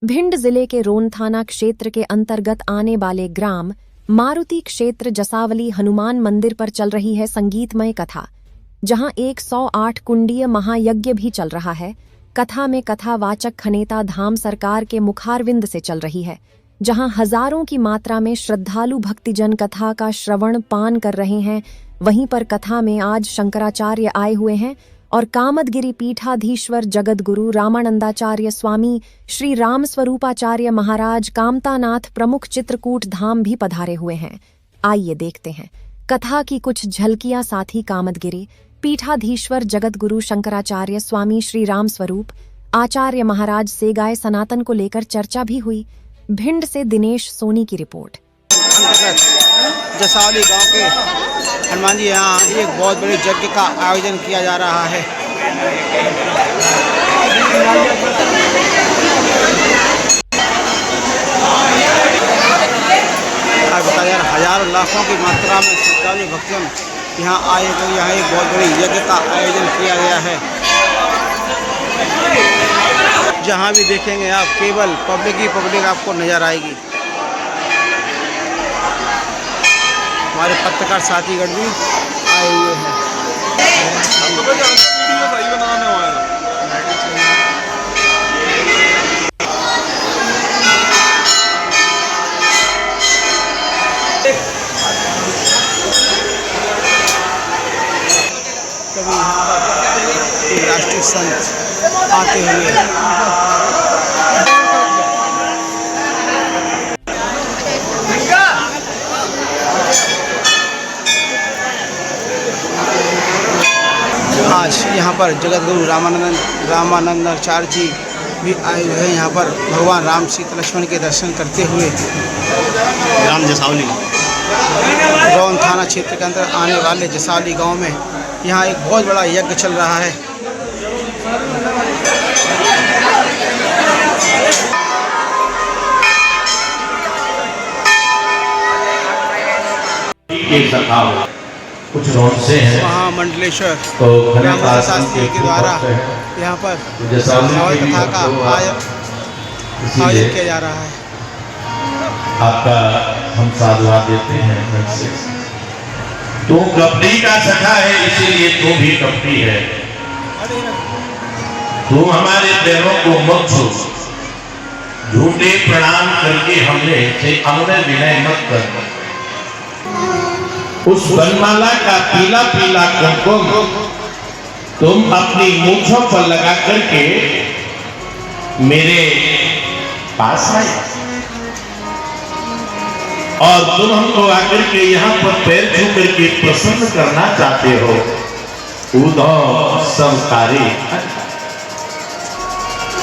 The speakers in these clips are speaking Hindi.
भिंड जिले के रोन थाना क्षेत्र के अंतर्गत आने वाले ग्राम मारुति क्षेत्र जसावली हनुमान मंदिर पर चल रही है संगीतमय कथा, जहां 108 कुंडीय महायज्ञ भी चल रहा है। कथा में कथावाचक खनेता धाम सरकार के मुखारविंद से चल रही है, जहां हजारों की मात्रा में श्रद्धालु भक्तिजन कथा का श्रवण पान कर रहे हैं। वहीं पर कथा में आज शंकराचार्य आए हुए हैं और कामदगिरी पीठाधीश्वर जगतगुरु रामानंदाचार्य स्वामी श्री राम स्वरूपाचार्य महाराज कामतानाथ प्रमुख चित्रकूट धाम भी पधारे हुए हैं। आइए देखते हैं कथा की कुछ झलकियां। साथ ही कामदगिरी पीठाधीश्वर जगतगुरु शंकराचार्य स्वामी श्री राम स्वरूप आचार्य महाराज से गाय सनातन को लेकर चर्चा भी हुई। भिंड से दिनेश सोनी की रिपोर्ट। जसावली गांव के हनुमान जी यहाँ एक बहुत बड़े यज्ञ का आयोजन किया जा रहा है। आज बताया हजारों लाखों की मात्रा में श्रद्धालु भक्तजन यहाँ आए हुए, यहाँ एक बहुत बड़े यज्ञ का आयोजन किया गया है। जहाँ भी देखेंगे आप केवल पब्लिक ही पब्लिक आपको नजर आएगी। हमारे पत्रकार साथीगण भी आए हुए हैं। कभी यहाँ पर राष्ट्रीय संत आते हुए आज यहाँ पर जगतगुरु रामानंदाचार्य जी भी आए हुए हैं। यहाँ पर भगवान राम सीता लक्ष्मण के दर्शन करते हुए ग्राम जसावली रोन थाना क्षेत्र के अंदर आने वाले जसावली गांव में यहाँ एक बहुत बड़ा यज्ञ चल रहा है। कुछ रोड से हैं महामंडलेश्वर तो शास्त्री के द्वारा यहाँ पर कथा का आयोजन किया जा रहा है। आपका हम साधुवाद देते हैं। तू कपटी का सखा है, इसीलिए तू भी कपटी है। तू हमारे पैरों को मत छू, झूठे प्रणाम करके हमने विनय मत कर। उस बनमाला का पीला पीला कुमकुम तुम अपनी मूंछों पर लगा करके मेरे पास आए और तुम हमको आकर के यहाँ पर पैर छू करके प्रसन्न करना चाहते हो। उद्धव संस्कारी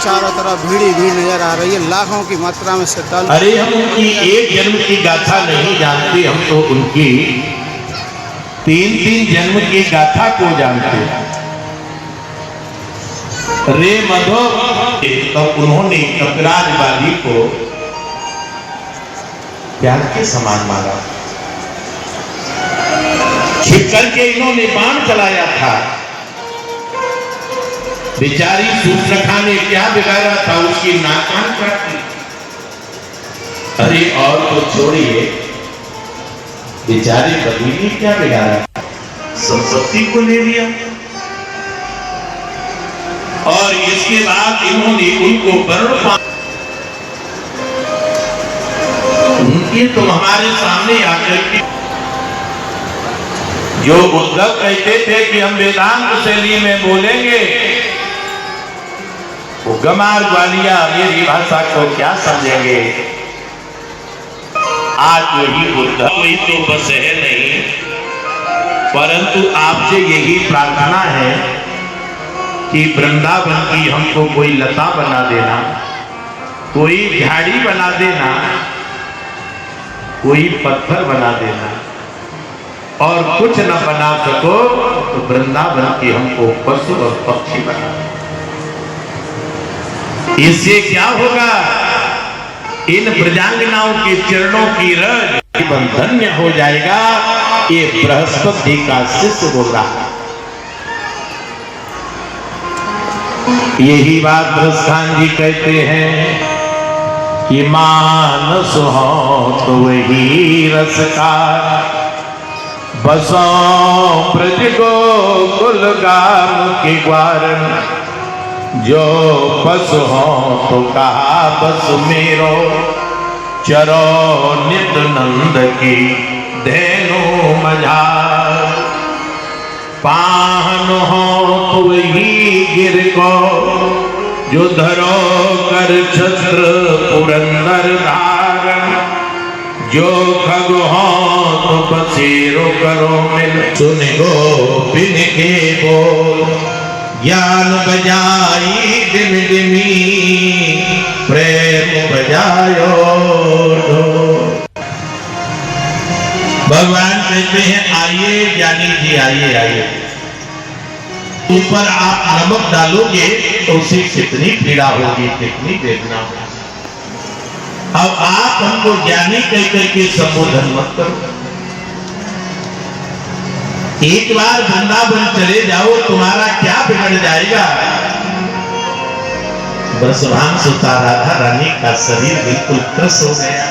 चारों तरफ भीड़ नजर आ रही है, लाखों की मात्रा में श्रद्धालु। अरे हम उनकी एक जन्म की गाथा नहीं जानते, हम तो उनकी 3-3 जन्म की गाथा को जानते। रे मधो तो उन्होंने कपिराज वाली को प्यार के समान मारा। छिप करके इन्होंने बाण चलाया था। बेचारी सूर्पनखा ने क्या बिगाड़ा था, उसकी नाकान काट दी। अरे और तो छोड़िए, बेचारी बदी ने क्या बिगाड़ा, संपत्ति को ले लिया। और इसके बाद इन्होंने उनको वर्ण उनके तुम हमारे सामने आकर के जो उद्धव कहते थे कि हम वेदांत शैली में बोलेंगे, वो गमार ग्वालिया मेरी भाषा को क्या समझेंगे। आज वही उद्धव वही तो बस है नहीं, परंतु आपसे यही प्रार्थना है कि वृंदावन की हमको कोई लता बना देना, कोई झाड़ी बना देना, कोई पत्थर बना देना, और कुछ न बना सको तो वृंदावन की हमको पशु और पक्षी बना। इससे क्या होगा, इन प्रजांगनाओं के चरणों की रज धन्य हो जाएगा। ये बृहस्पति का शिष्य बोल रहा। यही बात प्रस्थान जी कहते हैं कि मानस हो तो वही रसकार, बसो ब्रज गोकुल गाम के ग्वार, जो बस हो तो कहा बस मेरो, चरो नित नंद की धेनु मझार, पाहन हो तो वही गिर को, जो धरो कर छत्र पुरंदर धारण, जो खग हो तो बसेरो करो मिल, सुन गोपिन के बोल, ज्ञान बजाई डिम डिमी, प्रेम बजायो ढोल। भगवान कहते हैं आइए ज्ञानी जी, आइए आइए, ऊपर आप नमक डालोगे तो उसे कितनी पीड़ा होगी, कितनी वेदना होगी। अब आप हमको ज्ञानी कह करके संबोधन मत करो। एक बार वृंदावन चले जाओ, तुम्हारा क्या बिगड़ जाएगा। ब्रजभान सुता राधा रानी का शरीर बिल्कुल त्रस्त हो गया।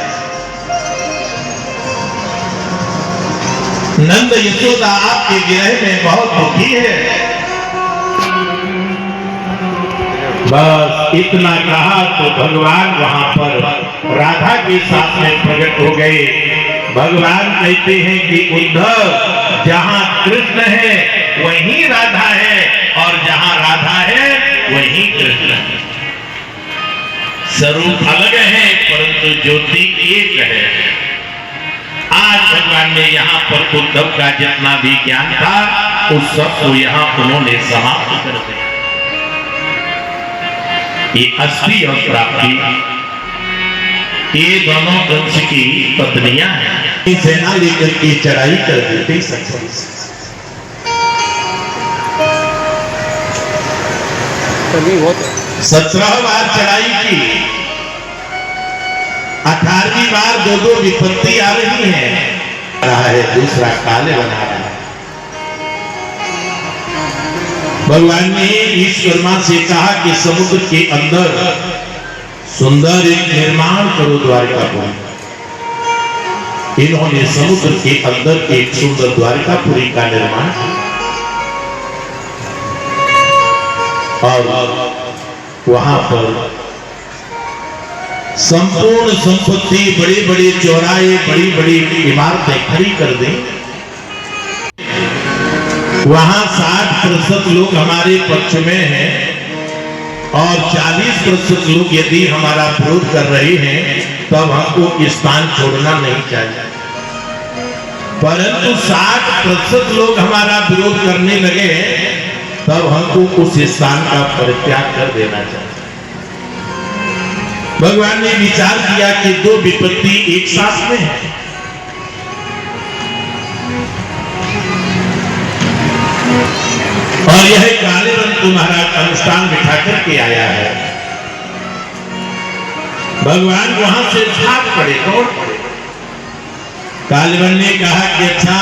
नंद यशोदा आपके विरह में बहुत दुखी है। बस इतना कहा तो भगवान वहां पर राधा के साथ में प्रकट हो गए। भगवान कहते हैं कि उद्धव, जहां कृष्ण है वहीं राधा है, और जहां राधा है वहीं कृष्ण है। स्वरूप अलग है परंतु ज्योति एक है। आज भगवान ने यहाँ पर उद्धव का जितना भी ज्ञान था उस सब को यहाँ उन्होंने समाप्त कर दिया। ये अस्थि और प्राप्ति ये दोनों कंस की पत्नियां हैं। सेना लेकर के चढ़ाई कर देते सकते। 17 बार चढ़ाई की, 18वीं बार दो दो विपत्ति आ रही है। दूसरा काले बना रहा है। भगवान ने ईश्वरमा से कहा कि समुद्र के अंदर सुंदर एक निर्माण करो द्वारिकापुरी। इन्होंने समुद्र के अंदर एक सुंदर द्वारिकापुरी का निर्माण किया और वहां पर संपूर्ण संपत्ति, बड़े बड़े चौराहे, बड़ी बड़ी इमारतें खड़ी कर दी। वहां 60% लोग हमारे पक्ष में हैं और 40% लोग यदि हमारा विरोध कर रहे हैं तब हमको स्थान छोड़ना नहीं चाहिए। परंतु 60% लोग हमारा विरोध करने लगे तब हमको उस स्थान का परित्याग कर देना चाहिए। भगवान ने विचार किया कि दो विपत्ति एक साथ में है। और यह कालेवन तुम्हारा अनुष्ठान बिठा करके आया है। भगवान वहां से भाग पड़े, दौड़ पड़े। कालेवन ने कहा कि अच्छा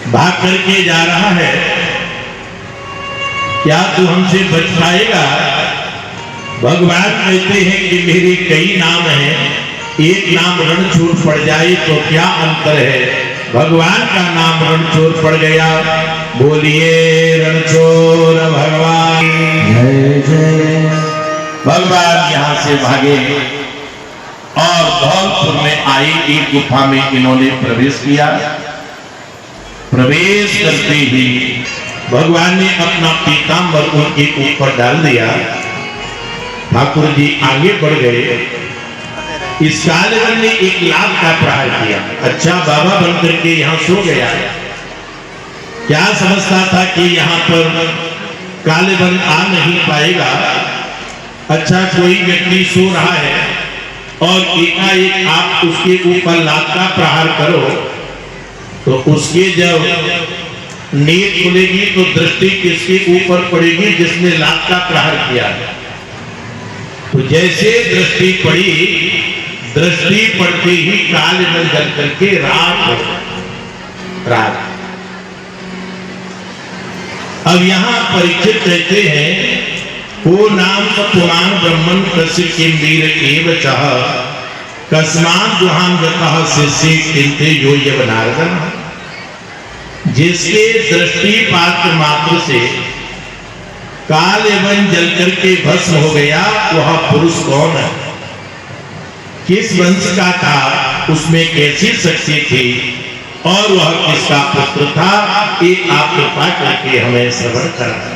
भाग करके जा रहा है, क्या तू हमसे बच पाएगा? भगवान कहते हैं कि मेरे कई नाम हैं, एक नाम रणछोड़ पड़ जाए तो क्या अंतर है। भगवान का नाम रणछोड़ पड़ गया। बोलिए रणछोड़ भगवान जय जय। भगवान यहाँ से भागे और धौलपुर में आई एक गुफा में इन्होंने प्रवेश किया। प्रवेश करते ही भगवान ने अपना पीताम्बर उनके ऊपर डाल दिया। ठाकुर जी आगे बढ़ गए। इस कालेवन ने एक लाभ का प्रहार किया। अच्छा बाबा बनकर के यहाँ सो गया। क्या समझता था कि यहाँ पर कालेवन आ नहीं पाएगा। अच्छा कोई व्यक्ति सो रहा है और एकाएक आप उसके ऊपर लाभ का प्रहार करो तो उसके जब नींद खुलेगी तो दृष्टि किसके ऊपर पड़ेगी? जिसने लाभ का प्रहार किया। तो जैसे दृष्टि पड़ी, दृष्टि पड़ते ही कालेवन जल करके रात। अब यहां परीक्षित कहते हैं को नाम पुराण ब्रह्मन प्रसिद्ध किंदीर एव चाह कस्मात जुहान जतः शिष्य किंते जो ये बनारदन, जिसके दृष्टि पात्र मात्र से काल एवं जलकर के भस्म हो गया, वह पुरुष कौन है, किस वंश का था, उसमें कैसी शक्ति थी और वह किसका पुत्र था, ये आप कृपा करके हमें श्रवण करा।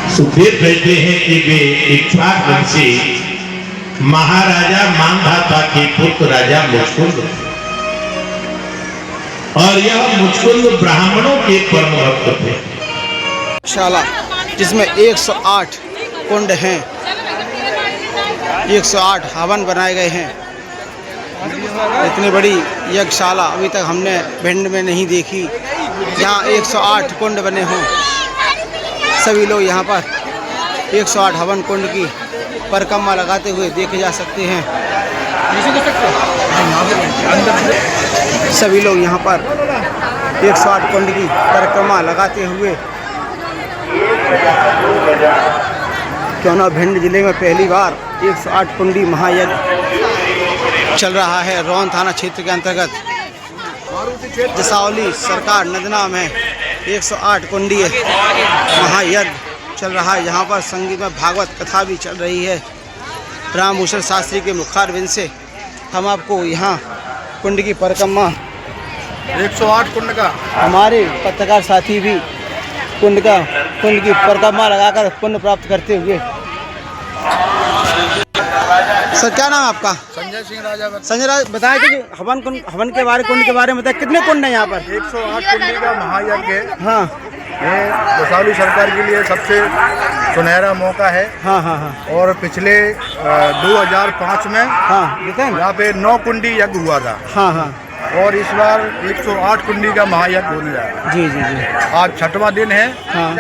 सुखदेव कहते हैं कि वे इक्ष्वाक वंशी महाराजा मांधाता के पुत्र राजा मुचकुंद, और यह मुचकुंद ब्राह्मणों के परम भक्त थे। शाला जिसमें 108 कुंड हैं, 108 हवन बनाए गए हैं। इतनी बड़ी यज्ञशाला अभी तक हमने भिंड में नहीं देखी, जहाँ 108 कुंड बने हों। सभी लोग यहाँ पर 108 हवन कुंड की परिक्रमा लगाते हुए देखे जा सकते हैं। सभी लोग यहाँ पर 108 कुंड की परिक्रमा लगाते हुए, क्यों ना भिंड जिले में पहली बार 108 कुंडी महायज्ञ चल रहा है। रौन थाना क्षेत्र के अंतर्गत जसावली सरकार नदना में 108 कुंडी महायज्ञ चल रहा है। यहाँ पर संगीत में भागवत कथा भी चल रही है। रामभूषण शास्त्री के मुखारविंद से हम आपको यहाँ कुंड की परिक्रमा 108 कुंड का, हमारे पत्रकार साथी भी कुंड की परिक्रमा लगाकर पुण्य प्राप्त करते हुए। सर क्या नाम है आपका? संजय सिंह राजा। संजय राज, बताएं कि हवन के बारे, कुंड के बारे में बताएं, कितने कुंड हैं यहाँ पर? 108 कुंडी का महायज्ञ है। हाँ, ये जसावली सरकार के लिए सबसे सुनहरा मौका है। हाँ हाँ हाँ। और पिछले 2005 में यहाँ पे 9 कुंडी यज्ञ हुआ था। हाँ हाँ। और इस बार 108 कुंडी का महायज्ञ होने जा रहा है। जी जी जी। आज 6वां दिन है। हाँ।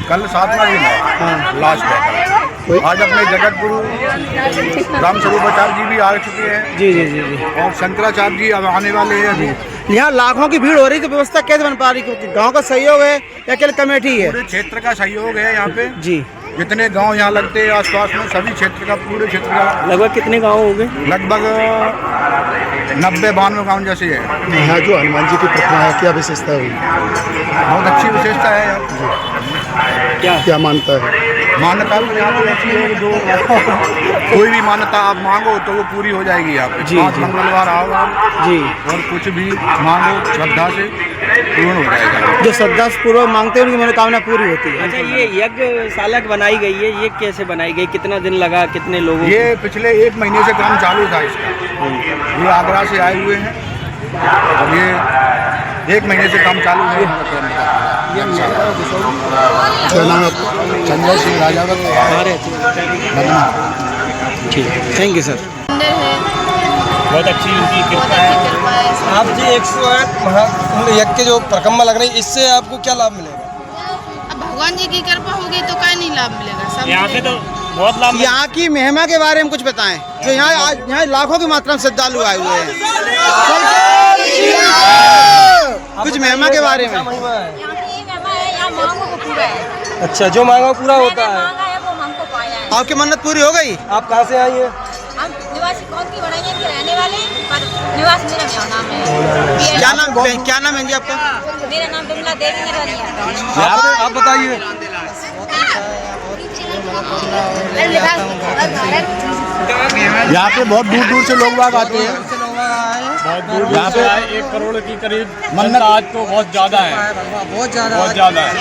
कल 7वां दिन है। हाँ। लास्ट है। आज अपने जगत गुरु रामस्वरूपाचार्य जी भी आ चुके हैं। जी जी जी जी। और शंकराचार्य जी अब आने वाले हैं अभी। यहाँ लाखों की भीड़ हो रही, तो व्यवस्था कैसे बन पा रही? क्योंकि गांव का सहयोग है या केवल कमेटी है? पूरे क्षेत्र का सहयोग है यहाँ पे। जी। जितने गांव यहाँ लगते हैं आसपास में, सभी क्षेत्र का, पूरे क्षेत्र का। लगभग कितने गांव होंगे? लगभग 90-92 गाँव जैसे है। यहाँ जो हनुमान जी की प्रतिमा है, क्या विशेषता है? बहुत अच्छी विशेषता है यहाँ। क्या मानता है? मान्यता यहाँ पे ऐसी है कि जो कोई भी मान्यता आप मांगो तो वो पूरी हो जाएगी यहाँ पे। 5 मंगलवार आओ आप जी, और कुछ भी मांगो श्रद्धा से पूर्ण हो जाएगा। जो श्रद्धा से पूर्वक मांगते हैं उनकी मनोकामना पूरी होती है। अच्छा, ये यज्ञशाला बनाई गई है, ये कैसे बनाई गई? कितना दिन लगा, कितने लोगों? ये पिछले 1 महीने से काम चालू था इसका। ये आगरा से आए हुए हैं और ये 1 महीने से काम चालू है। क्या नाम है? Sanjay Singh Raja. Thank you sir. बहुत अच्छी उनकी कृपा है। आप जी 108 यज्ञ के जो परिक्रमा लग रही है, इससे आपको क्या लाभ मिलेगा? अब भगवान जी की कृपा होगी तो क्या नहीं लाभ मिलेगा? सब यहाँ से तो बहुत लाभ। यहाँ की महिमा के बारे में कुछ बताएं, जो यहाँ लाखों की मात्रा में श्रद्धालु आए हुए हैं। कुछ महिमा के बारे में। अच्छा, जो मांगा पूरा होता है। आपकी मन्नत पूरी हो गई? आप कहाँ से आई है? हम निवासी कौन की बढ़ाइए के रहने वाले, पर निवास मेरा नाम है। क्या नाम है जी आपका? मेरा नाम बिमला देवी है। आप बताइए। यहाँ पे बहुत दूर दूर से लोग बाग आते हैं। यहाँ पे 1 करोड़ की करीब मन्नत आज तो बहुत ज़्यादा है। बहुत ज़्यादा है।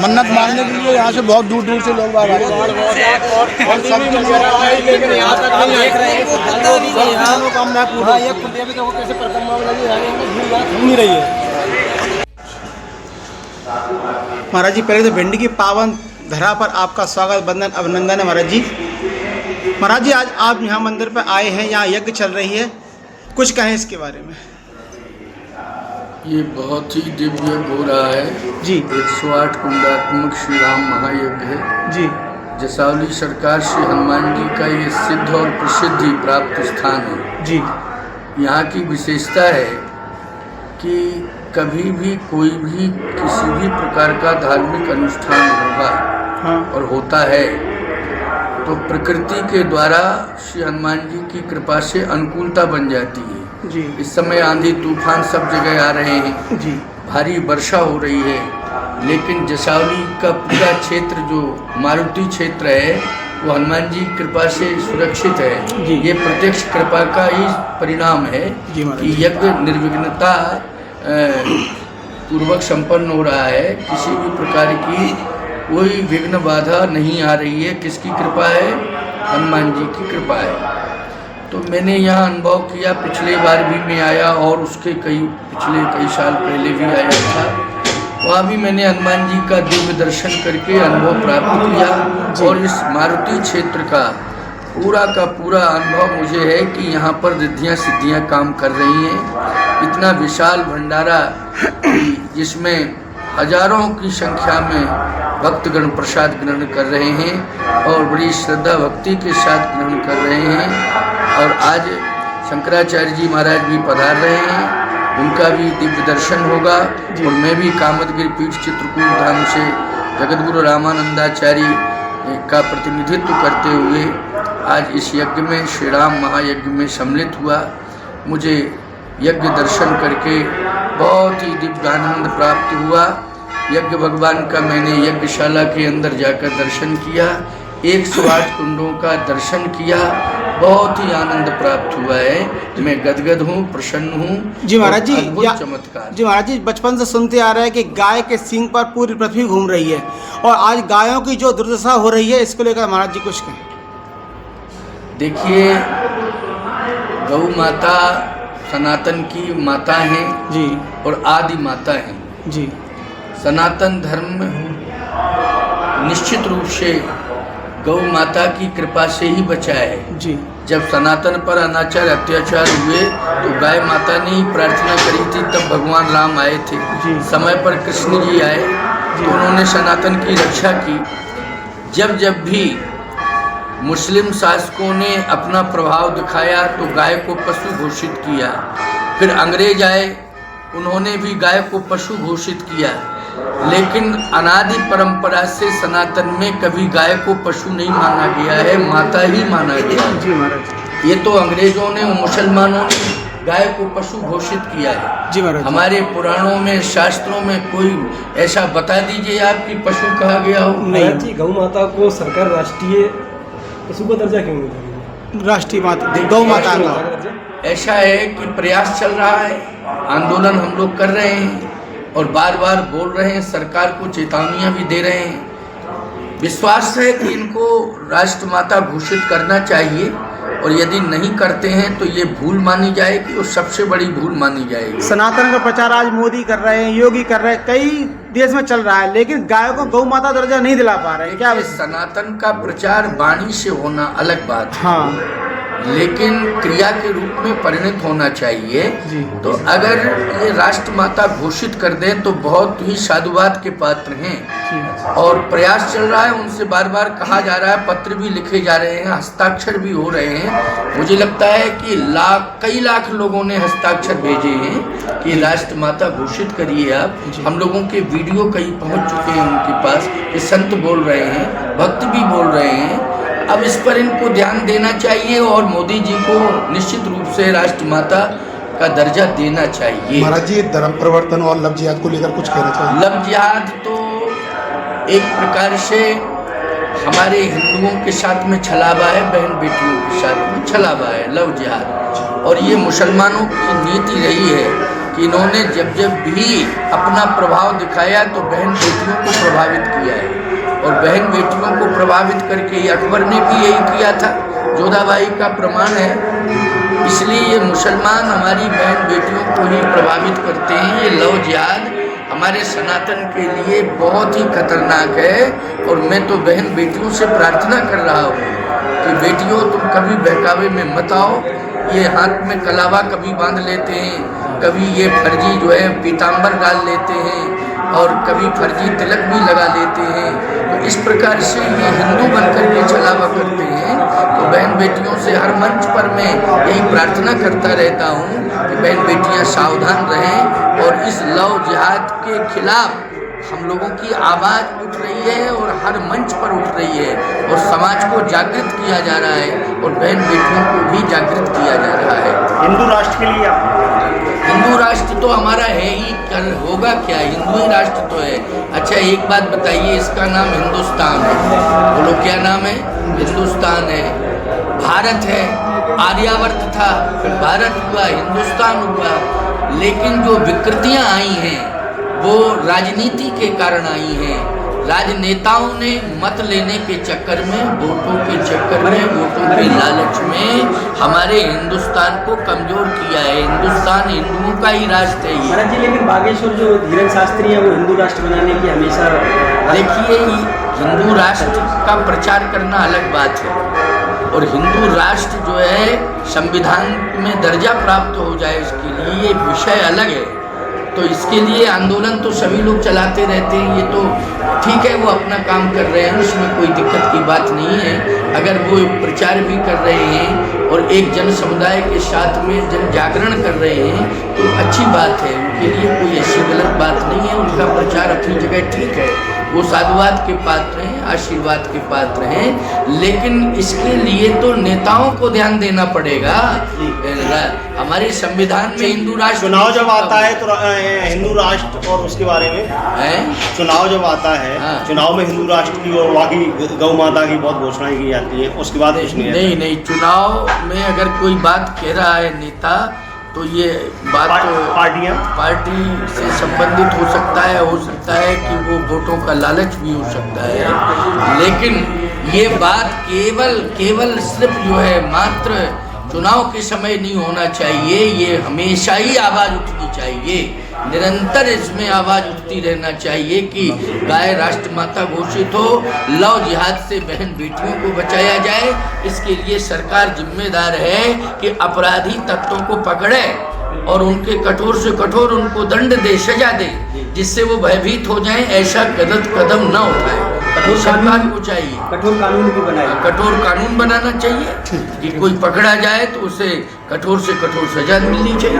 मन्नत मांगने के लिए यहाँ से बहुत दूर दूर से लोग बाग आते हैं। लेकिन यहाँ तक नहीं देख रहे हैं। कैसे परिक्रमा नहीं रही है। महाराज जी, पहले तो भिंड की पावन धरा पर आपका स्वागत, वंदन, अभिनंदन है महाराज जी। महाराज जी, आज आप यहाँ मंदिर पर आए हैं, यहाँ यज्ञ चल रही है, कुछ कहें इसके बारे में? ये बहुत ही दिव्य हो रहा है जी। 108 कुंडात्मक श्री राम महायज्ञ है जी। जसावली सरकार श्री हनुमान जी का ये सिद्ध और प्रसिद्धि प्राप्त स्थान है जी। यहाँ की विशेषता है कि कभी भी कोई भी किसी भी प्रकार का धार्मिक अनुष्ठान होगा और होता है तो प्रकृति के द्वारा श्री हनुमान जी की कृपा से अनुकूलता बन जाती है जी। इस समय आंधी तूफान सब जगह आ रहे हैं जी। भारी वर्षा हो रही है, लेकिन जसावली का पूरा क्षेत्र जो मारुति क्षेत्र है वो हनुमान जी की कृपा से सुरक्षित है जी। ये प्रत्यक्ष कृपा का ही परिणाम है जी महाराज। कि यज्ञ निर्विघ्नता पूर्वक संपन्न हो रहा है, किसी भी प्रकार की कोई विघ्न बाधा नहीं आ रही है। किसकी कृपा है? हनुमान जी की कृपा है। तो मैंने यहाँ अनुभव किया, पिछले बार भी मैं आया और उसके पिछले कई साल पहले भी आया था, वहाँ भी मैंने हनुमान जी का दिव्य दर्शन करके अनुभव प्राप्त किया। और इस मारुति क्षेत्र का पूरा अनुभव मुझे है कि यहाँ पर रिद्धियाँ सिद्धियाँ काम कर रही हैं। इतना विशाल भंडारा जिसमें हजारों की संख्या में भक्तगण प्रसाद ग्रहण कर रहे हैं और बड़ी श्रद्धा भक्ति के साथ ग्रहण कर रहे हैं। और आज शंकराचार्य जी महाराज भी पधार रहे हैं, उनका भी दिव्य दर्शन होगा। और मैं भी कामदगिरि पीठ चित्रकूट धाम से जगतगुरु रामानंदाचार्य का प्रतिनिधित्व करते हुए आज इस यज्ञ में, श्री राम महायज्ञ में सम्मिलित हुआ। मुझे यज्ञ दर्शन करके बहुत ही दिव्य आनंद प्राप्त हुआ। यज्ञ भगवान का मैंने यज्ञशाला के अंदर जाकर दर्शन किया, 108 कुंडों का दर्शन किया, बहुत ही आनंद प्राप्त हुआ है। मैं गदगद हूँ, प्रसन्न हूँ। जी महाराज जी, चमत्कार। जी महाराज जी, बचपन से सुनते आ रहे हैं कि गाय के सींग पर पूरी पृथ्वी घूम रही है और आज गायों की जो दुर्दशा हो रही है, इसको लेकर महाराज जी कुछ कहें। देखिए, गौ माता सनातन की माता हैं जी और आदि माता हैं जी। सनातन धर्म निश्चित रूप से गौ माता की कृपा से ही बचा है जी। जब सनातन पर अनाचार अत्याचार हुए तो गाय माता ने ही प्रार्थना करी थी, तब भगवान राम आए थे जी। समय पर कृष्ण जी आए तो उन्होंने सनातन की रक्षा की। जब भी मुस्लिम शासकों ने अपना प्रभाव दिखाया तो गाय को पशु घोषित किया, फिर अंग्रेज आए, उन्होंने भी गाय को पशु घोषित किया। लेकिन अनादि परंपरा से सनातन में कभी गाय को पशु नहीं माना गया है, माता ही माना गया है। जी महाराज। ये तो अंग्रेजों ने, मुसलमानों ने गाय को पशु घोषित किया है। जी महाराज। हमारे पुराणों में, शास्त्रों में कोई ऐसा बता दीजिए आपकी पशु कहा गया हो? नहीं जी। गौ माता को सरकार राष्ट्रीय पशु का दर्जा क्यों नहीं देती? राष्ट्रीय माता, गौ माता का ऐसा है कि प्रयास चल रहा है, आंदोलन हम लोग कर रहे हैं और बार बार बोल रहे हैं, सरकार को चेतावनियां भी दे रहे हैं। विश्वास है कि इनको राष्ट्रमाता घोषित करना चाहिए और यदि नहीं करते हैं तो ये भूल मानी जाएगी और सबसे बड़ी भूल मानी जाएगी। सनातन का प्रचार आज मोदी कर रहे हैं, योगी कर रहे हैं, कई देश में चल रहा है, लेकिन गायों को गौ माता दर्जा नहीं दिला पा रहे हैं। क्या सनातन का प्रचार वाणी से होना अलग बात है, हाँ, लेकिन क्रिया के रूप में परिणत होना चाहिए जी। तो अगर ये राष्ट्रमाता घोषित कर दें तो बहुत ही साधुवाद के पात्र हैं और प्रयास चल रहा है। उनसे बार बार कहा जा रहा है, पत्र भी लिखे जा रहे हैं, हस्ताक्षर भी हो रहे हैं। मुझे लगता है कि कई लाख लोगों ने हस्ताक्षर भेजे हैं कि राष्ट्रमाता घोषित करिए आप। हम लोगों के वीडियो कई पहुंच चुके हैं उनके पास कि संत बोल रहे हैं, भक्त भी बोल रहे हैं। अब इस पर इनको ध्यान देना चाहिए और मोदी जी को निश्चित रूप से राष्ट्रमाता का दर्जा देना चाहिए। महाराज जी, धर्म परिवर्तन और लव जिहाद को लेकर कुछ कहना चाहिए? लव जिहाद तो एक प्रकार से हमारे हिंदुओं के साथ में छलावा है, बहन बेटियों के साथ में छलावा है लव जिहाद। और ये मुसलमानों की नीति रही है कि इन्होंने जब भी अपना प्रभाव दिखाया तो बहन बेटियों को प्रभावित किया है और बहन बेटियों को प्रभावित करके अकबर ने भी यही किया था, जोधाबाई का प्रमाण है। इसलिए ये मुसलमान हमारी बहन बेटियों को ही प्रभावित करते हैं। ये लव जिहाद हमारे सनातन के लिए बहुत ही खतरनाक है और मैं तो बहन बेटियों से प्रार्थना कर रहा हूँ कि बेटियों तुम कभी बहकावे में मत आओ। ये हाथ में कलावा कभी बांध लेते हैं, कभी ये फर्जी जो है पीताम्बर डाल लेते हैं और कभी फर्जी तिलक भी लगा लेते हैं। तो इस प्रकार से ये हिंदू बनकर के छलावा करते हैं। तो बहन बेटियों से हर मंच पर मैं यही प्रार्थना करता रहता हूँ कि बहन बेटियाँ सावधान रहें और इस लव जिहाद के खिलाफ हम लोगों की आवाज़ उठ रही है और हर मंच पर उठ रही है और समाज को जागृत किया जा रहा है और बहन बेटियों को भी जागृत किया जा रहा है। हिंदू राष्ट्र के लिए आप हिंदू राष्ट्र तो हमारा है ही, कर होगा क्या, हिंदू ही राष्ट्र तो है। अच्छा एक बात बताइए, इसका नाम हिंदुस्तान है, बोलो क्या नाम है? हिंदुस्तान है। भारत है, आर्यावर्त था, फिर भारत हुआ, हिंदुस्तान हुआ। लेकिन जो विकृतियां आई हैं वो राजनीति के कारण आई हैं। राजनेताओं ने मत लेने के चक्कर में, वोटों के चक्कर में, वोटों के लालच में हमारे हिंदुस्तान को कमजोर किया है। हिंदुस्तान हिंदुओं का ही राष्ट्र है ये। महाराज जी, लेकिन बागेश्वर जो धीरज शास्त्री है वो हिंदू राष्ट्र बनाने की हमेशा देखिए, हिंदू राष्ट्र का प्रचार करना अलग बात है और हिंदू राष्ट्र जो है संविधान में दर्जा प्राप्त हो जाए इसके लिए ये विषय अलग है। तो इसके लिए आंदोलन तो सभी लोग चलाते रहते हैं, ये तो ठीक है, वो अपना काम कर रहे हैं, उसमें कोई दिक्कत की बात नहीं है। अगर वो प्रचार भी कर रहे हैं और एक जन समुदाय के साथ में जन जागरण कर रहे हैं तो अच्छी बात है, उनके लिए कोई ऐसी गलत बात नहीं है। उनका प्रचार अपनी जगह ठीक है, वो साधुवाद के पात्र हैं, आशीर्वाद के पात्र हैं। लेकिन इसके लिए तो नेताओं को ध्यान देना पड़ेगा। हमारे संविधान में हिंदू राष्ट्र, चुनाव जब आता है तो हिंदू राष्ट्र और उसके बारे में है, चुनाव जब आता है, हाँ। चुनाव में हिंदू राष्ट्र की और बाकी गौ माता की बहुत घोषणाएं की जाती है, उसके बाद कुछ नहीं। नहीं, चुनाव में अगर कोई बात कह रहा है नेता तो ये बात पार्टी से संबंधित हो सकता है कि वो वोटों का लालच भी हो सकता है। लेकिन ये बात केवल सिर्फ जो है मात्र चुनाव के समय नहीं होना चाहिए, ये हमेशा ही आवाज़ उठनी चाहिए, निरंतर इसमें आवाज़ उठती रहना चाहिए कि गाय राष्ट्र माता घोषित हो, लव जिहाद से बहन बेटियों को बचाया जाए। इसके लिए सरकार जिम्मेदार है कि अपराधी तत्वों को पकड़े और उनके कठोर से कठोर उनको दंड दे, सजा दे, जिससे वो भयभीत हो जाएं, ऐसा गलत कदम न उठाए। सरकार को चाहिए कठोर कानून भी बनाए, कठोर कानून बनाना चाहिए कि कोई पकड़ा जाए तो उसे कठोर से कठोर सजा मिलनी चाहिए।